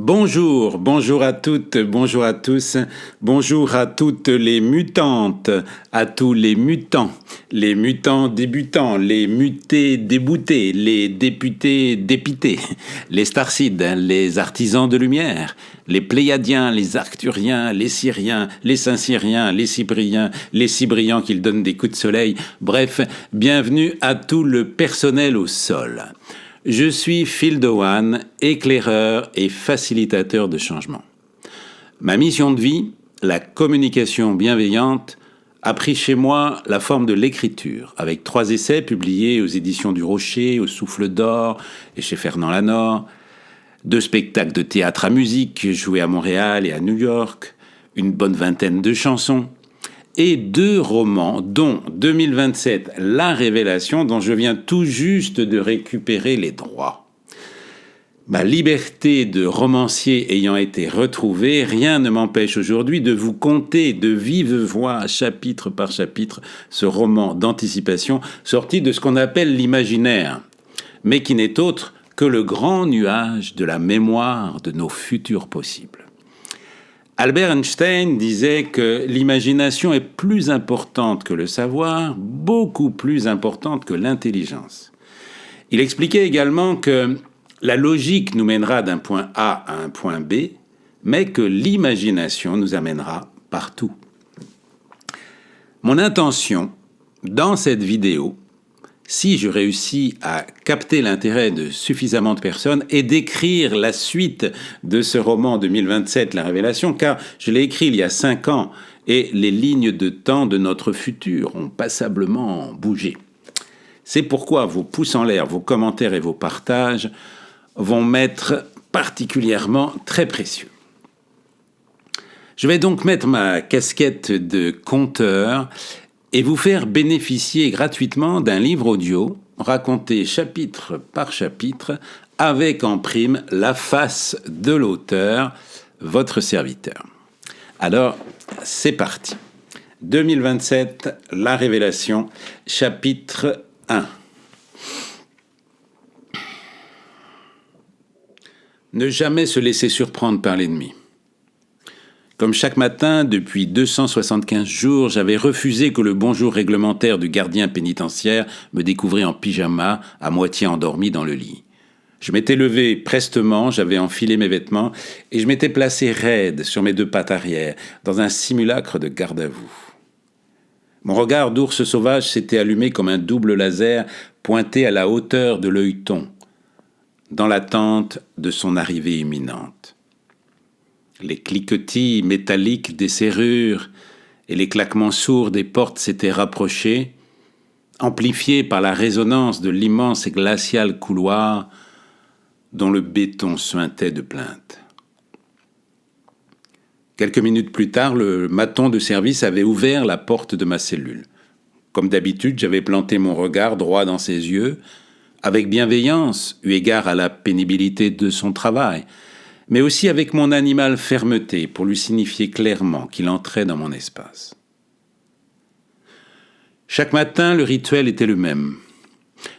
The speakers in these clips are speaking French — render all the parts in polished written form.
Bonjour, bonjour à toutes, bonjour à tous, bonjour à toutes les mutantes, à tous les mutants débutants, les mutés déboutés, les députés dépités, les starcides, les artisans de lumière, les pléiadiens, les arcturiens, les syriens, les saint-cyriens, les cypriens, les si brillants qu'ils donnent des coups de soleil, bref, bienvenue à tout le personnel au sol. Je suis Phil Dowan, éclaireur et facilitateur de changement. Ma mission de vie, la communication bienveillante, a pris chez moi la forme de l'écriture, avec 3 essais publiés aux éditions du Rocher, au Souffle d'Or et chez Fernand Lanor, 2 spectacles de théâtre à musique joués à Montréal et à New York, une bonne vingtaine de chansons, et 2 romans, dont 2027, La Révélation, dont je viens tout juste de récupérer les droits. Ma liberté de romancier ayant été retrouvée, rien ne m'empêche aujourd'hui de vous conter de vive voix, chapitre par chapitre, ce roman d'anticipation sorti de ce qu'on appelle l'imaginaire, mais qui n'est autre que le grand nuage de la mémoire de nos futurs possibles. Albert Einstein disait que l'imagination est plus importante que le savoir, beaucoup plus importante que l'intelligence. Il expliquait également que la logique nous mènera d'un point A à un point B, mais que l'imagination nous amènera partout. Mon intention, dans cette vidéo, si je réussis à capter l'intérêt de suffisamment de personnes, et d'écrire la suite de ce roman 2027, La Révélation, car je l'ai écrit il y a 5 ans, et les lignes de temps de notre futur ont passablement bougé. C'est pourquoi vos pouces en l'air, vos commentaires et vos partages vont m'être particulièrement très précieux. Je vais donc mettre ma casquette de conteur et vous faire bénéficier gratuitement d'un livre audio raconté chapitre par chapitre avec en prime la face de l'auteur, votre serviteur. Alors, c'est parti. 2027, La Révélation, chapitre 1. Ne jamais se laisser surprendre par l'ennemi. Comme chaque matin, depuis 275 jours, j'avais refusé que le bonjour réglementaire du gardien pénitentiaire me découvrit en pyjama, à moitié endormi dans le lit. Je m'étais levé prestement, j'avais enfilé mes vêtements et je m'étais placé raide sur mes 2 pattes arrière, dans un simulacre de garde à vous. Mon regard d'ours sauvage s'était allumé comme un double laser pointé à la hauteur de l'œilleton, dans l'attente de son arrivée imminente. Les cliquetis métalliques des serrures et les claquements sourds des portes s'étaient rapprochés, amplifiés par la résonance de l'immense et glacial couloir dont le béton suintait de plaintes. Quelques minutes plus tard, le maton de service avait ouvert la porte de ma cellule. Comme d'habitude, j'avais planté mon regard droit dans ses yeux, avec bienveillance, eu égard à la pénibilité de son travail, mais aussi avec mon animale fermeté pour lui signifier clairement qu'il entrait dans mon espace. Chaque matin, le rituel était le même.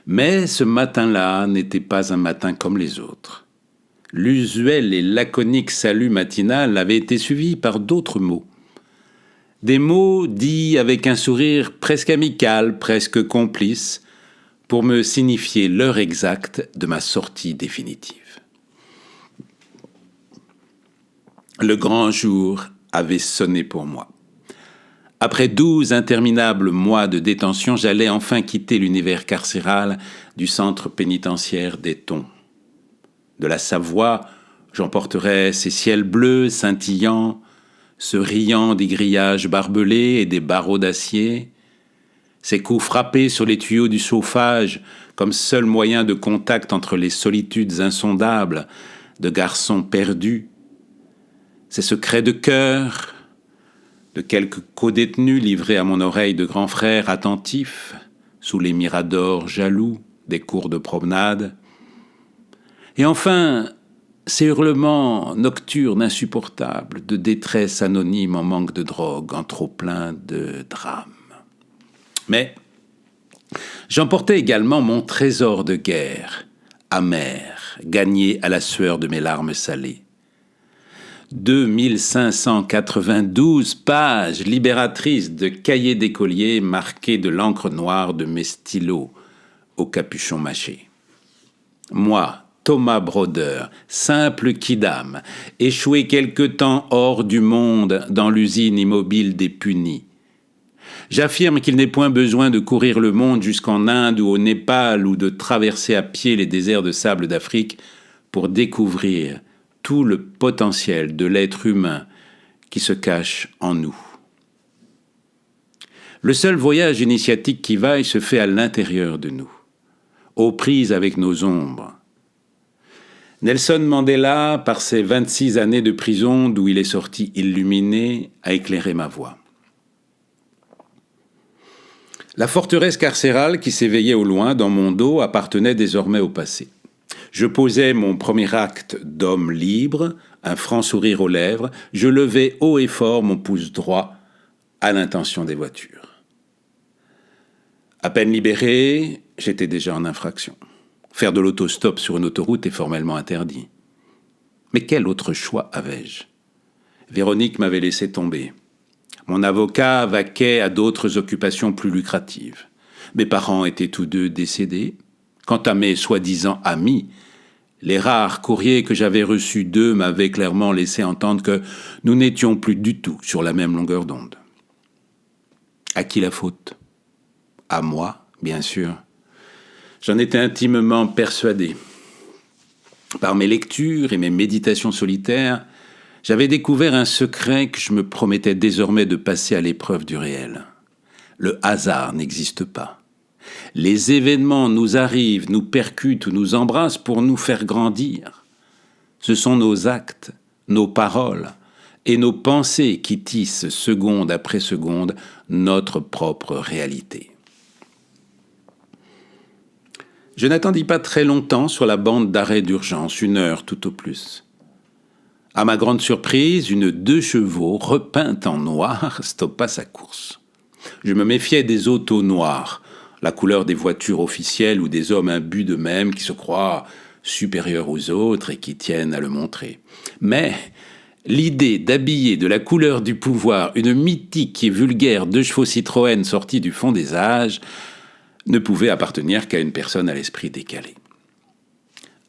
Mais ce matin-là n'était pas un matin comme les autres. L'usuel et laconique salut matinal avait été suivi par d'autres mots. Des mots dits avec un sourire presque amical, presque complice, pour me signifier l'heure exacte de ma sortie définitive. Le grand jour avait sonné pour moi. Après 12 interminables mois de détention, j'allais enfin quitter l'univers carcéral du centre pénitentiaire d'Éton. De la Savoie, j'emporterais ces ciels bleus scintillants, ce riant des grillages barbelés et des barreaux d'acier, ces coups frappés sur les tuyaux du chauffage comme seul moyen de contact entre les solitudes insondables de garçons perdus, ces secrets de cœur de quelques codétenus livrés à mon oreille de grands frères attentifs sous les miradors jaloux des cours de promenade, et enfin ces hurlements nocturnes insupportables de détresse anonyme en manque de drogue, en trop-plein de drames. Mais j'emportais également mon trésor de guerre, amer, gagné à la sueur de mes larmes salées. 2592 pages libératrices de cahiers d'écoliers marqués de l'encre noire de mes stylos au capuchon mâché. Moi, Thomas Broder, simple quidam, échoué quelque temps hors du monde dans l'usine immobile des punis. J'affirme qu'il n'est point besoin de courir le monde jusqu'en Inde ou au Népal ou de traverser à pied les déserts de sable d'Afrique pour découvrir tout le potentiel de l'être humain qui se cache en nous. Le seul voyage initiatique qui vaille se fait à l'intérieur de nous, aux prises avec nos ombres. Nelson Mandela, par ses 26 années de prison d'où il est sorti illuminé, a éclairé ma voie. La forteresse carcérale qui s'éveillait au loin dans mon dos appartenait désormais au passé. Je posais mon premier acte d'homme libre, un franc sourire aux lèvres, je levais haut et fort mon pouce droit à l'intention des voitures. À peine libéré, j'étais déjà en infraction. Faire de l'autostop sur une autoroute est formellement interdit. Mais quel autre choix avais-je ? Véronique m'avait laissé tomber. Mon avocat vaquait à d'autres occupations plus lucratives. Mes parents étaient tous deux décédés. Quant à mes soi-disant amis, les rares courriers que j'avais reçus d'eux m'avaient clairement laissé entendre que nous n'étions plus du tout sur la même longueur d'onde. À qui la faute ? À moi, bien sûr. J'en étais intimement persuadé. Par mes lectures et mes méditations solitaires, j'avais découvert un secret que je me promettais désormais de passer à l'épreuve du réel. Le hasard n'existe pas. Les événements nous arrivent, nous percutent ou nous embrassent pour nous faire grandir. Ce sont nos actes, nos paroles et nos pensées qui tissent, seconde après seconde, notre propre réalité. Je n'attendis pas très longtemps sur la bande d'arrêt d'urgence, 1 heure tout au plus. À ma grande surprise, une 2 chevaux, repeinte en noir, stoppa sa course. Je me méfiais des autos noirs, la couleur des voitures officielles ou des hommes imbus d'eux-mêmes qui se croient supérieurs aux autres et qui tiennent à le montrer. Mais l'idée d'habiller de la couleur du pouvoir une mythique et vulgaire 2 chevaux Citroën sortie du fond des âges ne pouvait appartenir qu'à une personne à l'esprit décalé.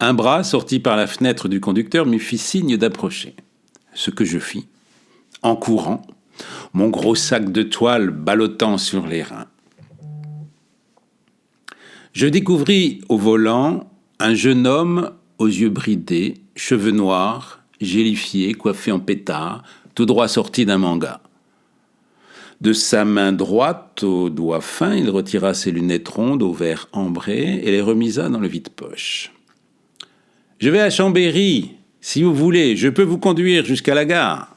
Un bras, sorti par la fenêtre du conducteur, me fit signe d'approcher. Ce que je fis, en courant, mon gros sac de toile ballottant sur les reins. Je découvris au volant un jeune homme aux yeux bridés, cheveux noirs, gélifiés, coiffé en pétard, tout droit sorti d'un manga. De sa main droite, aux doigts fins, il retira ses lunettes rondes au verre ambré et les remisa dans le vide-poche. « Je vais à Chambéry, si vous voulez, je peux vous conduire jusqu'à la gare. »«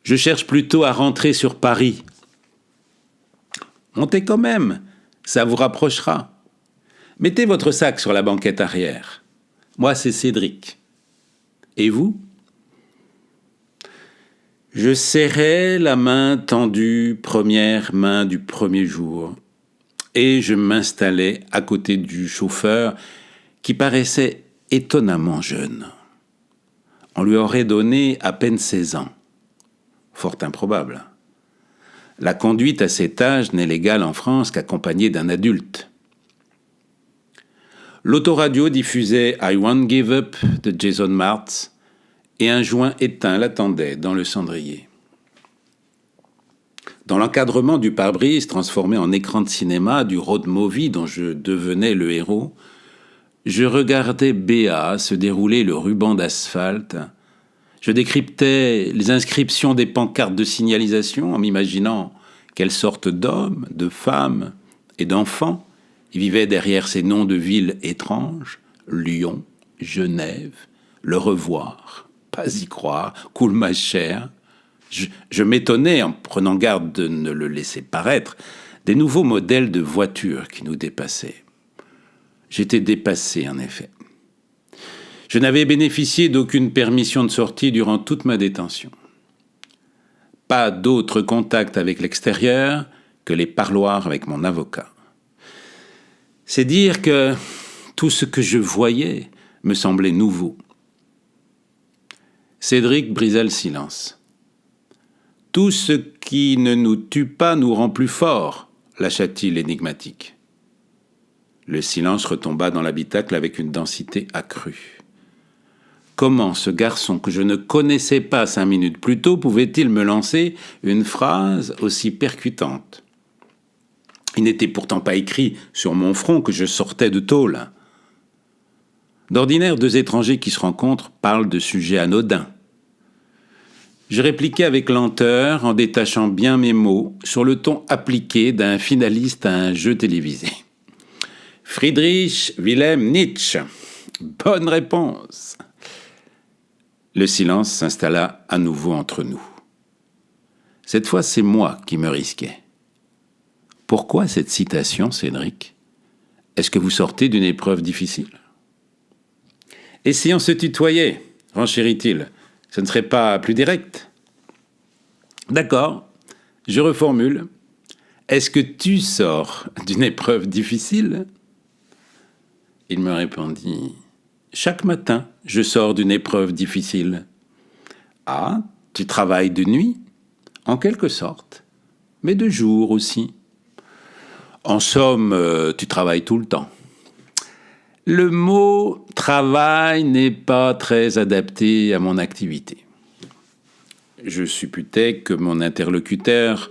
Je cherche plutôt à rentrer sur Paris. »« Montez quand même, ça vous rapprochera. Mettez votre sac sur la banquette arrière. Moi, c'est Cédric. Et vous ?» Je serrais la main tendue, première main du premier jour, et je m'installais à côté du chauffeur qui paraissait étonnamment jeune. On lui aurait donné à peine 16 ans. Fort improbable. La conduite à cet âge n'est légale en France qu'accompagnée d'un adulte. L'autoradio diffusait I Won't Give Up de Jason Mraz, et un joint éteint l'attendait dans le cendrier. Dans l'encadrement du pare-brise transformé en écran de cinéma du road movie dont je devenais le héros, je regardais Béa se dérouler le ruban d'asphalte. Je décryptais les inscriptions des pancartes de signalisation en m'imaginant quelles sortes d'hommes, de femmes et d'enfants y vivaient derrière ces noms de villes étranges, Lyon, Genève, Le Revoir. Pas y croire, coule ma chair. Je m'étonnais, en prenant garde de ne le laisser paraître, des nouveaux modèles de voitures qui nous dépassaient. J'étais dépassé, en effet. Je n'avais bénéficié d'aucune permission de sortie durant toute ma détention. Pas d'autre contact avec l'extérieur que les parloirs avec mon avocat. C'est dire que tout ce que je voyais me semblait nouveau. Cédric brisa le silence. « Tout ce qui ne nous tue pas nous rend plus forts », lâcha-t-il énigmatique. Le silence retomba dans l'habitacle avec une densité accrue. Comment ce garçon que je ne connaissais pas 5 minutes plus tôt pouvait-il me lancer une phrase aussi percutante ? Il n'était pourtant pas écrit sur mon front que je sortais de tôle. D'ordinaire, 2 étrangers qui se rencontrent parlent de sujets anodins. Je répliquais avec lenteur en détachant bien mes mots sur le ton appliqué d'un finaliste à un jeu télévisé. Friedrich Wilhelm Nietzsche. Bonne réponse. Le silence s'installa à nouveau entre nous. Cette fois, c'est moi qui me risquais. Pourquoi cette citation, Cédric ? Est-ce que vous sortez d'une épreuve difficile ? Et si on se tutoyait, renchérit-il, ce ne serait pas plus direct ? D'accord, je reformule. Est-ce que tu sors d'une épreuve difficile ? Il me répondit, chaque matin, je sors d'une épreuve difficile. Ah, tu travailles de nuit ? En quelque sorte, mais de jour aussi. En somme, tu travailles tout le temps. Le mot « travail » n'est pas très adapté à mon activité. Je supputais que mon interlocuteur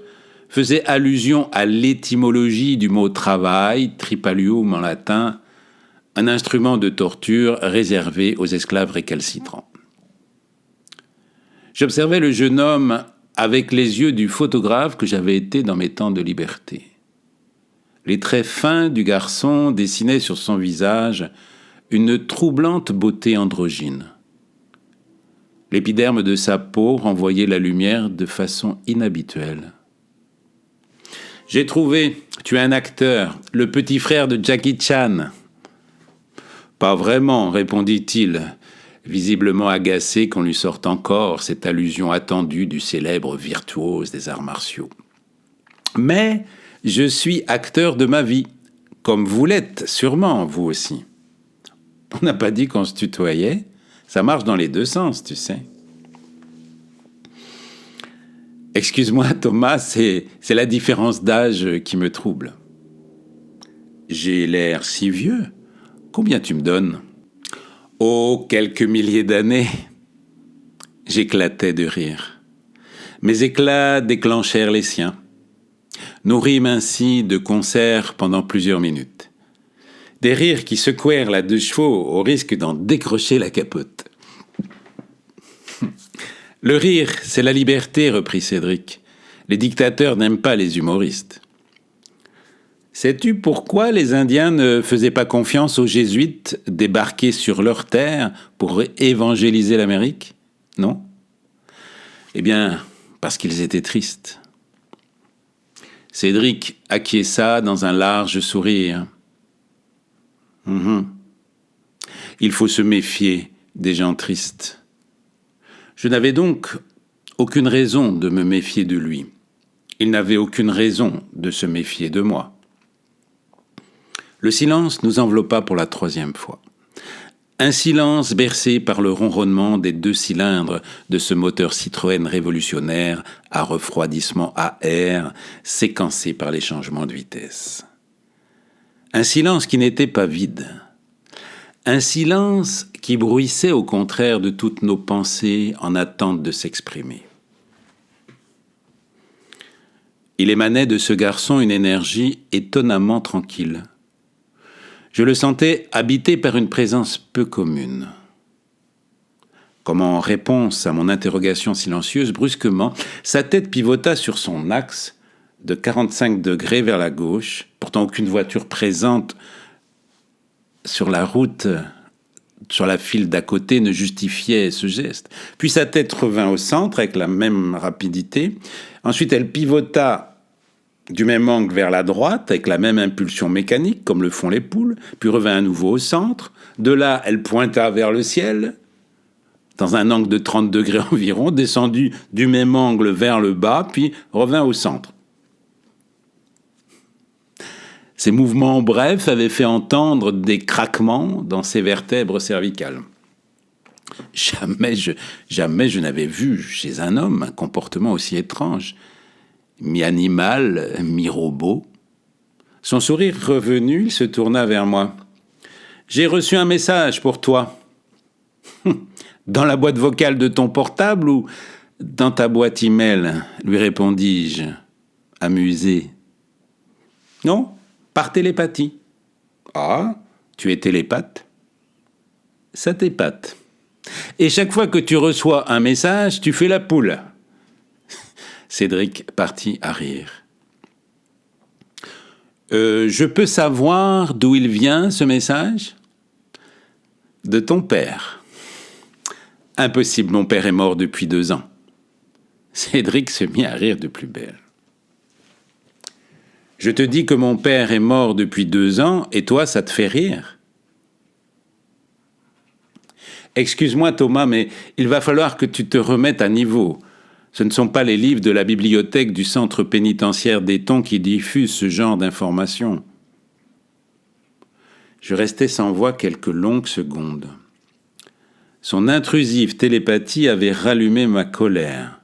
faisait allusion à l'étymologie du mot « travail », tripalium en latin, un instrument de torture réservé aux esclaves récalcitrants. J'observais le jeune homme avec les yeux du photographe que j'avais été dans mes temps de liberté. Les traits fins du garçon dessinaient sur son visage une troublante beauté androgyne. L'épiderme de sa peau renvoyait la lumière de façon inhabituelle. « J'ai trouvé, tu es un acteur, le petit frère de Jackie Chan. »« Pas vraiment, répondit-il, visiblement agacé qu'on lui sorte encore cette allusion attendue du célèbre virtuose des arts martiaux. Mais je suis acteur de ma vie, comme vous l'êtes sûrement, vous aussi. On n'a pas dit qu'on se tutoyait, ça marche dans les 2 sens, tu sais. Excuse-moi Thomas, c'est la différence d'âge qui me trouble. J'ai l'air si vieux. Combien tu me donnes ? Oh, quelques milliers d'années. J'éclatais de rire. Mes éclats déclenchèrent les siens. Nous rîmes ainsi de concert pendant plusieurs minutes. Des rires qui secouèrent la 2 chevaux au risque d'en décrocher la capote. Le rire, c'est la liberté, reprit Cédric. Les dictateurs n'aiment pas les humoristes. Sais-tu pourquoi les Indiens ne faisaient pas confiance aux Jésuites débarqués sur leur terre pour évangéliser l'Amérique ? Non ? Eh bien, parce qu'ils étaient tristes. Cédric acquiesça dans un large sourire. Il faut se méfier des gens tristes. Je n'avais donc aucune raison de me méfier de lui. Il n'avait aucune raison de se méfier de moi. Le silence nous enveloppa pour la 3e fois. Un silence bercé par le ronronnement des 2 cylindres de ce moteur Citroën révolutionnaire à refroidissement à air, séquencé par les changements de vitesse. Un silence qui n'était pas vide. Un silence qui bruissait au contraire de toutes nos pensées en attente de s'exprimer. Il émanait de ce garçon une énergie étonnamment tranquille. Je le sentais habité par une présence peu commune. Comme en réponse à mon interrogation silencieuse, brusquement, sa tête pivota sur son axe de 45 degrés vers la gauche, pourtant aucune voiture présente sur la route, sur la file d'à côté, ne justifiait ce geste. Puis sa tête revint au centre avec la même rapidité. Ensuite, elle pivota du même angle vers la droite, avec la même impulsion mécanique, comme le font les poules, puis revint à nouveau au centre. De là, elle pointa vers le ciel, dans un angle de 30 degrés environ, descendit du même angle vers le bas, puis revint au centre. Ces mouvements brefs avaient fait entendre des craquements dans ses vertèbres cervicales. Jamais je n'avais vu chez un homme un comportement aussi étrange. Mi-animal, mi-robot. Son sourire revenu, il se tourna vers moi. « J'ai reçu un message pour toi. » « Dans la boîte vocale de ton portable ou dans ta boîte email ?» lui répondis-je, amusé. « Non, par télépathie. »« Ah, tu es télépathe ?»« Ça t'épate. Et chaque fois que tu reçois un message, tu fais la poule. » Cédric partit à rire. Je peux savoir d'où il vient, ce message ? De ton père. Impossible, mon père est mort depuis 2 ans. Cédric se mit à rire de plus belle. Je te dis que mon père est mort depuis 2 ans et toi, ça te fait rire ? Excuse-moi Thomas, mais il va falloir que tu te remettes à niveau. Ce ne sont pas les livres de la bibliothèque du centre pénitentiaire d'Éton qui diffusent ce genre d'informations. Je restai sans voix quelques longues secondes. Son intrusive télépathie avait rallumé ma colère.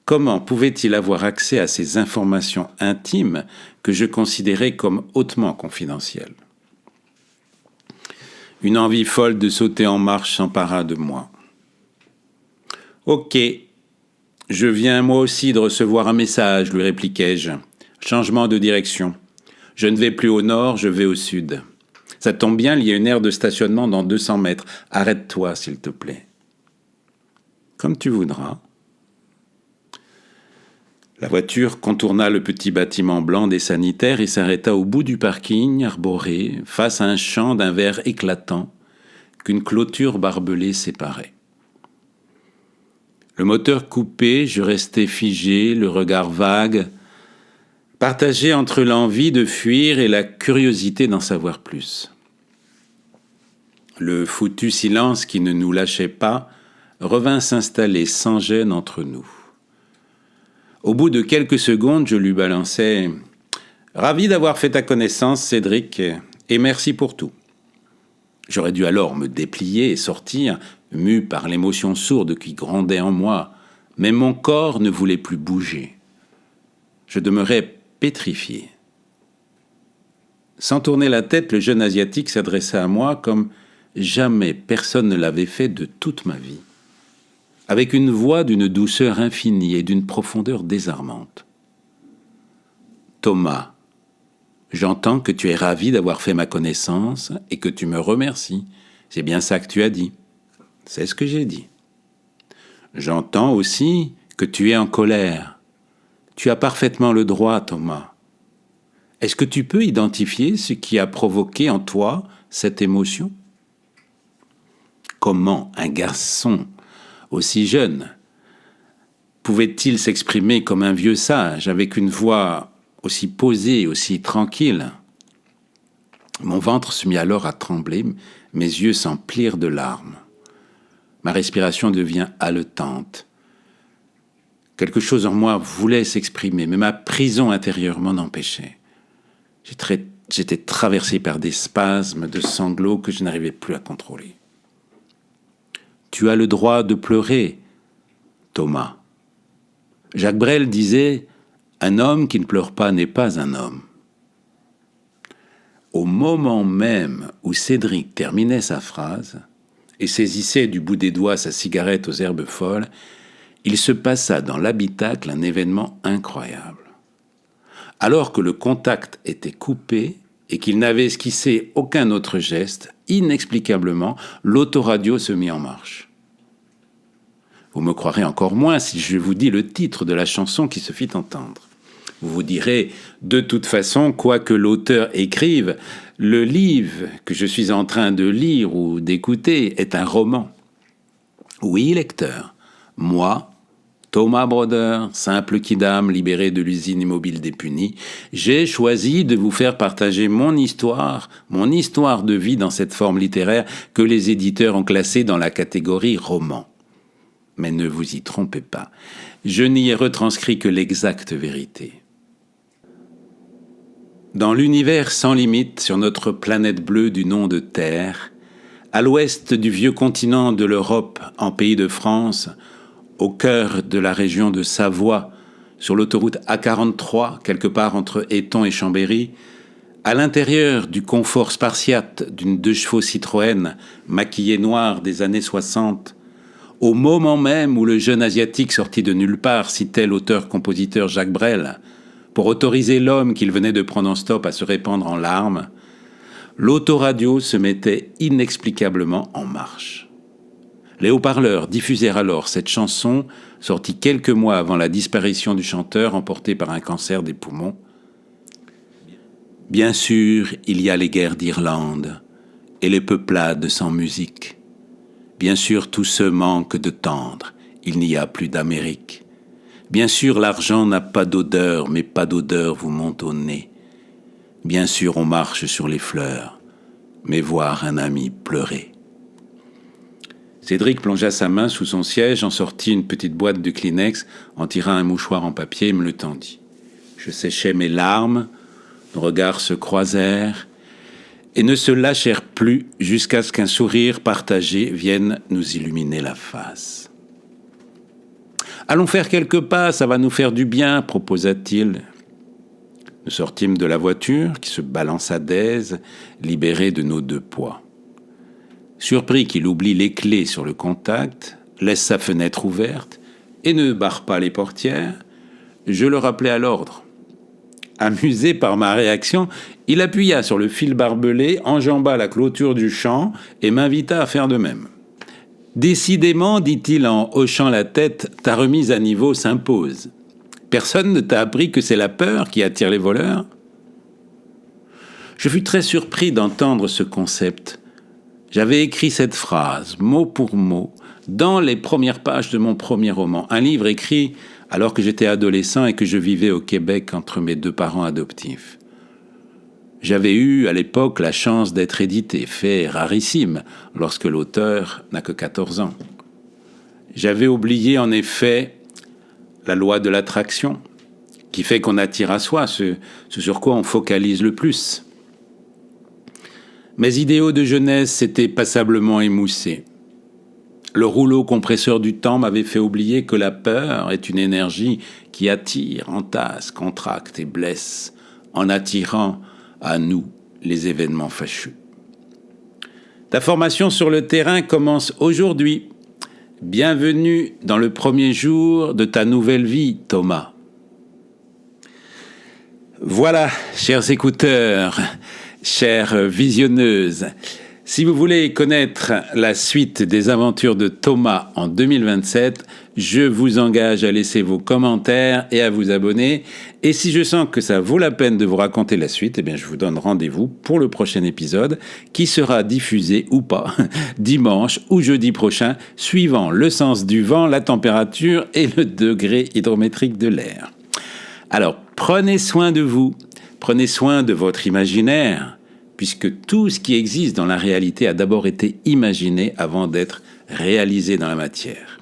Comment pouvait-il avoir accès à ces informations intimes que je considérais comme hautement confidentielles ? Une envie folle de sauter en marche s'empara de moi. « Ok, je viens moi aussi de recevoir un message, lui répliquai-je. Changement de direction. Je ne vais plus au nord, je vais au sud. Ça tombe bien, il y a une aire de stationnement dans 200 mètres. Arrête-toi, s'il te plaît. » Comme tu voudras. La voiture contourna le petit bâtiment blanc des sanitaires et s'arrêta au bout du parking arboré, face à un champ d'un vert éclatant qu'une clôture barbelée séparait. Le moteur coupé, je restais figé, le regard vague, partagé entre l'envie de fuir et la curiosité d'en savoir plus. Le foutu silence qui ne nous lâchait pas revint s'installer sans gêne entre nous. Au bout de quelques secondes, je lui balançai « Ravi d'avoir fait ta connaissance, Cédric, et merci pour tout. » J'aurais dû alors me déplier et sortir, mu par l'émotion sourde qui grondait en moi, mais mon corps ne voulait plus bouger. Je demeurais pétrifié. Sans tourner la tête, le jeune Asiatique s'adressa à moi comme jamais personne ne l'avait fait de toute ma vie, avec une voix d'une douceur infinie et d'une profondeur désarmante. « Thomas, j'entends que tu es ravi d'avoir fait ma connaissance et que tu me remercies. C'est bien ça que tu as dit. » C'est ce que j'ai dit. « J'entends aussi que tu es en colère. Tu as parfaitement le droit, Thomas. Est-ce que tu peux identifier ce qui a provoqué en toi cette émotion ? Comment un garçon aussi jeune pouvait-il s'exprimer comme un vieux sage, avec une voix aussi posée, aussi tranquille ? Mon ventre se mit alors à trembler, mes yeux s'emplirent de larmes. Ma respiration devient haletante. Quelque chose en moi voulait s'exprimer, mais ma prison intérieure m'en empêchait. J'étais traversé par des spasmes de sanglots que je n'arrivais plus à contrôler. « Tu as le droit de pleurer, Thomas. » Jacques Brel disait « Un homme qui ne pleure pas n'est pas un homme. » Au moment même où Cédric terminait sa phrase et saisissait du bout des doigts sa cigarette aux herbes folles, il se passa dans l'habitacle un événement incroyable. Alors que le contact était coupé et qu'il n'avait esquissé aucun autre geste, inexplicablement, l'autoradio se mit en marche. Vous me croirez encore moins si je vous dis le titre de la chanson qui se fit entendre. Vous vous direz, de toute façon, quoi que l'auteur écrive, le livre que je suis en train de lire ou d'écouter est un roman. Oui, lecteur, moi, Thomas Broder, simple quidam libéré de l'usine immobile des Punis, j'ai choisi de vous faire partager mon histoire de vie dans cette forme littéraire que les éditeurs ont classée dans la catégorie roman. Mais ne vous y trompez pas, je n'y ai retranscrit que l'exacte vérité. Dans l'univers sans limite sur notre planète bleue du nom de Terre, À l'ouest du vieux continent de l'Europe, en pays de France, au cœur de la région de Savoie, sur l'autoroute A43, quelque part entre Éton et Chambéry, à l'intérieur du confort spartiate d'une 2 chevaux Citroën maquillée noire des années 60, au moment même où le jeune asiatique sorti de nulle part citait l'auteur-compositeur Jacques Brel pour autoriser l'homme qu'il venait de prendre en stop à se répandre en larmes, l'autoradio se mettait inexplicablement en marche. Les haut-parleurs diffusèrent alors cette chanson, sortie quelques mois avant la disparition du chanteur emporté par un cancer des poumons. Bien sûr, il y a les guerres d'Irlande et les peuplades sans musique. Bien sûr, tout se manque de tendre, il n'y a plus d'Amérique. Bien sûr, l'argent n'a pas d'odeur, mais pas d'odeur vous monte au nez. Bien sûr, on marche sur les fleurs, mais voir un ami pleurer. Cédric plongea sa main sous son siège, en sortit une petite boîte de Kleenex, en tira un mouchoir en papier et me le tendit. Je séchai mes larmes, nos regards se croisèrent et ne se lâchèrent plus jusqu'à ce qu'un sourire partagé vienne nous illuminer la face. « Allons faire quelques pas, ça va nous faire du bien », proposa-t-il. Nous sortîmes de la voiture, qui se balança d'aise, libérée de nos 2 poids. Surpris qu'il oublie les clés sur le contact, laisse sa fenêtre ouverte et ne barre pas les portières, je le rappelai à l'ordre. Amusé par ma réaction, il appuya sur le fil barbelé, enjamba la clôture du champ et m'invita à faire de même. « Décidément, dit-il en hochant la tête, ta remise à niveau s'impose. Personne ne t'a appris que c'est la peur qui attire les voleurs ?» Je fus très surpris d'entendre ce concept. J'avais écrit cette phrase, mot pour mot, dans les premières pages de mon premier roman, un livre écrit alors que j'étais adolescent et que je vivais au Québec entre mes 2 parents adoptifs. J'avais eu à l'époque la chance d'être édité, fait rarissime, lorsque l'auteur n'a que 14 ans. J'avais oublié en effet la loi de l'attraction, qui fait qu'on attire à soi ce sur quoi on focalise le plus. Mes idéaux de jeunesse s'étaient passablement émoussés. Le rouleau compresseur du temps m'avait fait oublier que la peur est une énergie qui attire, entasse, contracte et blesse, en attirant à nous les événements fâcheux. Ta formation sur le terrain commence aujourd'hui. Bienvenue dans le premier jour de ta nouvelle vie, Thomas. Voilà, chers écouteurs, chères visionneuses, si vous voulez connaître la suite des aventures de Thomas en 2027, je vous engage à laisser vos commentaires et à vous abonner. Et si je sens que ça vaut la peine de vous raconter la suite, eh bien je vous donne rendez-vous pour le prochain épisode qui sera diffusé ou pas dimanche ou jeudi prochain, suivant le sens du vent, la température et le degré hydrométrique de l'air. Alors, prenez soin de vous, prenez soin de votre imaginaire, puisque tout ce qui existe dans la réalité a d'abord été imaginé avant d'être réalisé dans la matière.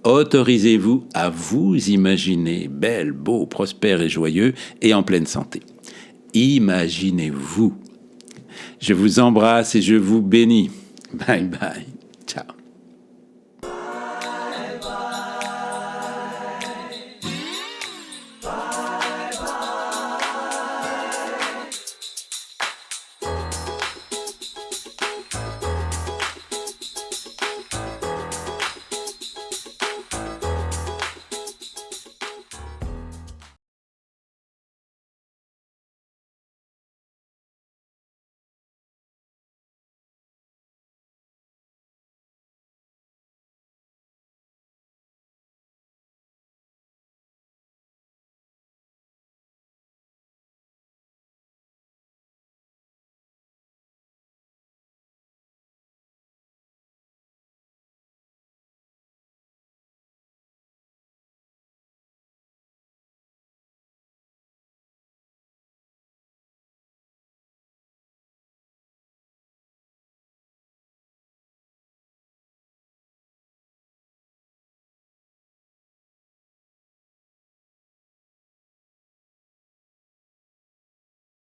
Autorisez-vous à vous imaginer belle, beau, prospère et joyeux et en pleine santé. Imaginez-vous. Je vous embrasse et je vous bénis. Bye bye.